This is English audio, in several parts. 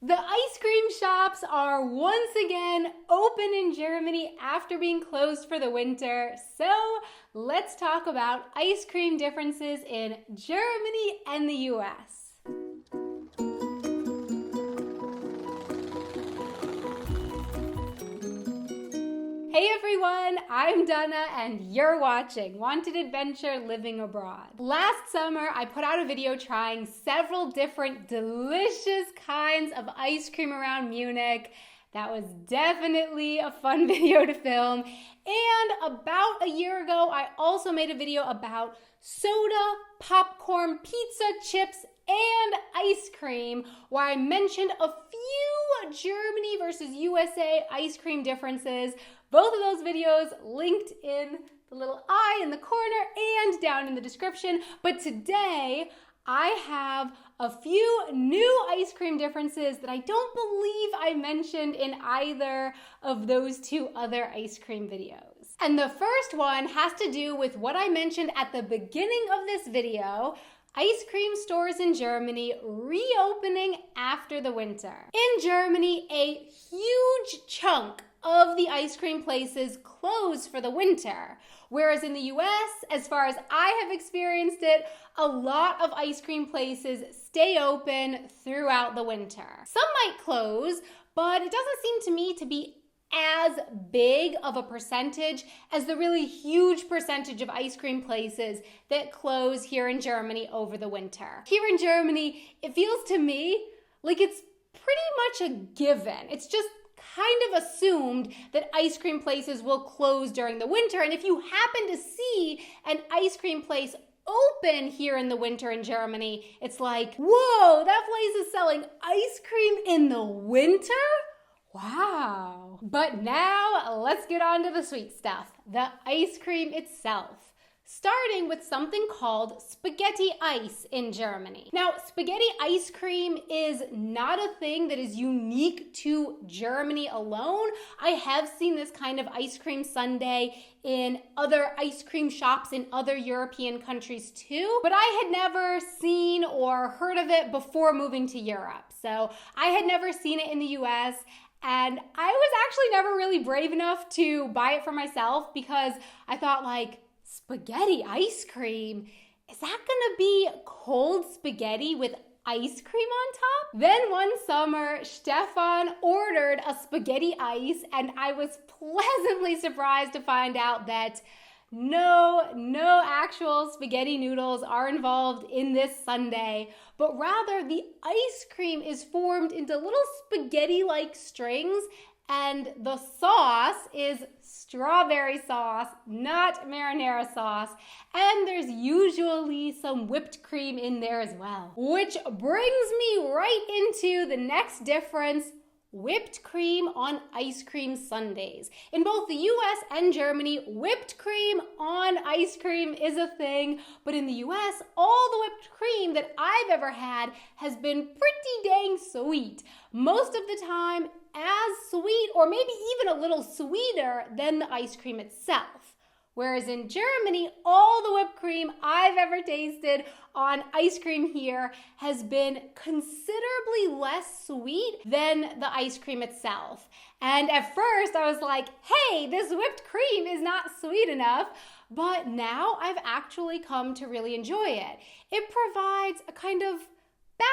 The ice cream shops are once again open in Germany after being closed for the winter. So let's talk about ice cream differences in Germany and the US. Hey everyone, I'm Donna and you're watching Wanted Adventure Living Abroad. Last summer, I put out a video trying several different delicious kinds of ice cream around Munich. That was definitely a fun video to film. And about a year ago, I also made a video about soda, popcorn, pizza, chips, and ice cream, where I mentioned a few Germany versus USA ice cream differences. Both of those videos linked in the little eye in the corner and down in the description. But today, I have a few new ice cream differences that I don't believe I mentioned in either of those two other ice cream videos. And the first one has to do with what I mentioned at the beginning of this video: ice cream stores in Germany reopening after the winter. In Germany, a huge chunk of the ice cream places close for the winter. Whereas in the US, as far as I have experienced it, a lot of ice cream places stay open throughout the winter. Some might close, but it doesn't seem to me to be as big of a percentage as the really huge percentage of ice cream places that close here in Germany over the winter. Here in Germany, it feels to me like it's pretty much a given. It's just kind of assumed that ice cream places will close during the winter. And if you happen to see an ice cream place open here in the winter in Germany, it's like, whoa, that place is selling ice cream in the winter? Wow. But now let's get on to the sweet stuff, the ice cream itself. Starting with something called spaghetti ice in Germany. Now, spaghetti ice cream is not a thing that is unique to Germany alone. I have seen this kind of ice cream sundae in other ice cream shops in other European countries too, but I had never seen or heard of it before moving to Europe. So I had never seen it in the US, and I was actually never really brave enough to buy it for myself because I thought, like, spaghetti ice cream? Is that gonna be cold spaghetti with ice cream on top? Then one summer, Stefan ordered a spaghetti ice, and I was pleasantly surprised to find out that no actual spaghetti noodles are involved in this sundae, but rather the ice cream is formed into little spaghetti-like strings, and the sauce is strawberry sauce, not marinara sauce, and there's usually some whipped cream in there as well. Which brings me right into the next difference: whipped cream on ice cream sundaes. In both the US and Germany, whipped cream on ice cream is a thing, but in the US, all the whipped cream that I've ever had has been pretty dang sweet. Most of the time, as sweet or maybe even a little sweeter than the ice cream itself. Whereas in Germany, all the whipped cream I've ever tasted on ice cream here has been considerably less sweet than the ice cream itself. And at first I was like, hey, this whipped cream is not sweet enough. But now I've actually come to really enjoy it. It provides a kind of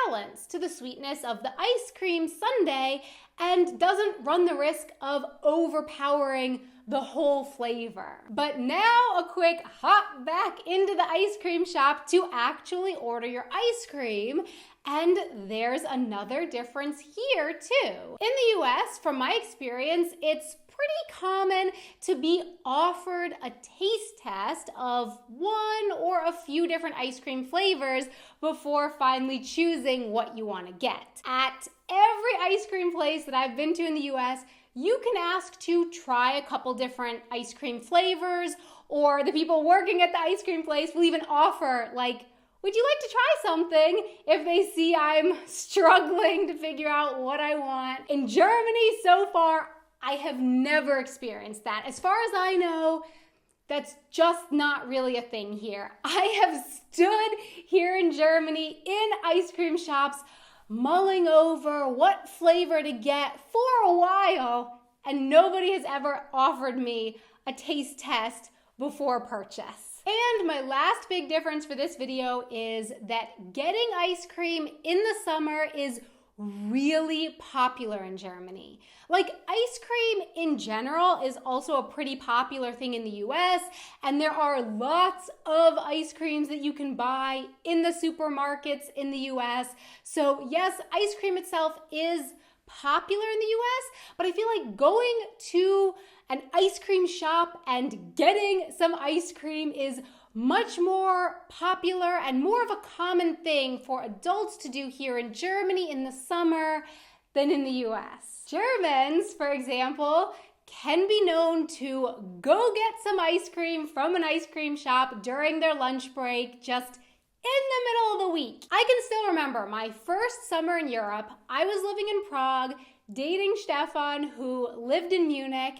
balance to the sweetness of the ice cream sundae and doesn't run the risk of overpowering the whole flavor. But now a quick hop back into the ice cream shop to actually order your ice cream. And there's another difference here too. In the US, from my experience, it's pretty common to be offered a taste test of one or a few different ice cream flavors before finally choosing what you want to get. At every ice cream place that I've been to in the US, you can ask to try a couple different ice cream flavors, or the people working at the ice cream place will even offer, like, would you like to try something, if they see I'm struggling to figure out what I want. In Germany, so far, I have never experienced that. As far as I know, that's just not really a thing here. I have stood here in Germany in ice cream shops mulling over what flavor to get for a while, and nobody has ever offered me a taste test before purchase. And my last big difference for this video is that getting ice cream in the summer is really popular in Germany. Like, ice cream in general is also a pretty popular thing in the US, and there are lots of ice creams that you can buy in the supermarkets in the US. So yes, ice cream itself is popular in the US, but I feel like going to an ice cream shop and getting some ice cream is much more popular and more of a common thing for adults to do here in Germany in the summer than in the US. Germans, for example, can be known to go get some ice cream from an ice cream shop during their lunch break, just in the middle of the week. I can still remember my first summer in Europe. I was living in Prague, dating Stefan, who lived in Munich,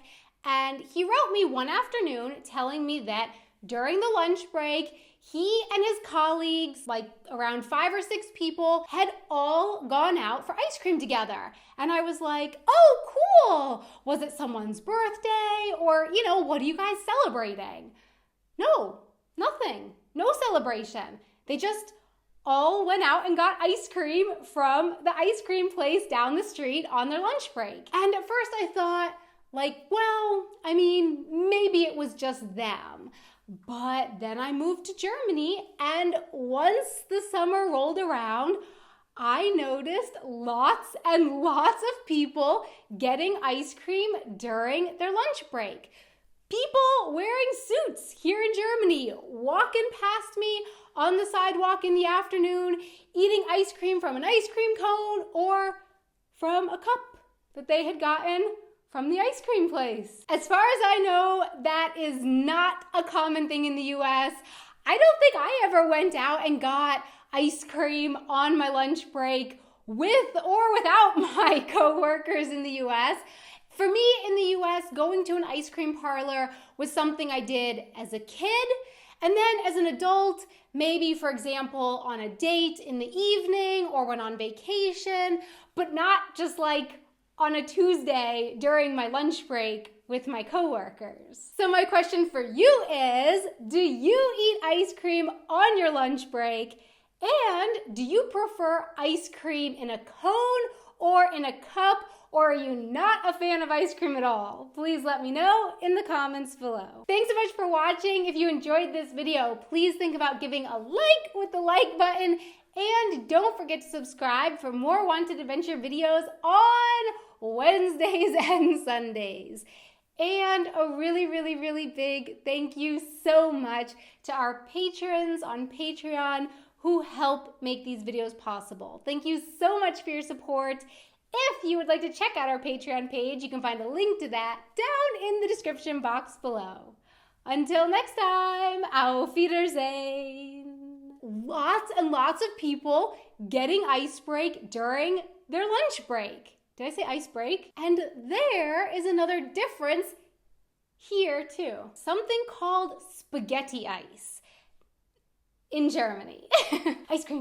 and he wrote me one afternoon telling me that during the lunch break, he and his colleagues, like around 5 or 6 people, had all gone out for ice cream together. And I was like, oh, cool. Was it someone's birthday? Or, what are you guys celebrating? No, nothing. No celebration. They just all went out and got ice cream from the ice cream place down the street on their lunch break. And at first I thought, maybe it was just them. But then I moved to Germany, and once the summer rolled around, I noticed lots and lots of people getting ice cream during their lunch break. People wearing suits here in Germany, walking past me on the sidewalk in the afternoon, eating ice cream from an ice cream cone or from a cup that they had gotten from the ice cream place. As far as I know, that is not a common thing in the US. I don't think I ever went out and got ice cream on my lunch break with or without my coworkers in the US. For me in the US, going to an ice cream parlor was something I did as a kid. And then as an adult, maybe, for example, on a date in the evening or when on vacation, but not just like on a Tuesday during my lunch break with my coworkers. So my question for you is, do you eat ice cream on your lunch break? And do you prefer ice cream in a cone or in a cup? Or are you not a fan of ice cream at all? Please let me know in the comments below. Thanks so much for watching. If you enjoyed this video, please think about giving a like with the like button. And don't forget to subscribe for more Wanted Adventure videos on Wednesdays and Sundays. And a really, really, really big thank you so much to our patrons on Patreon who help make these videos possible. Thank you so much for your support. If you would like to check out our Patreon page, you can find a link to that down in the description box below. Until next time, auf Wiedersehen. Lots and lots of people getting ice break during their lunch break. Did I say ice break? And there is another difference here too. Something called spaghetti ice in Germany. Ice cream.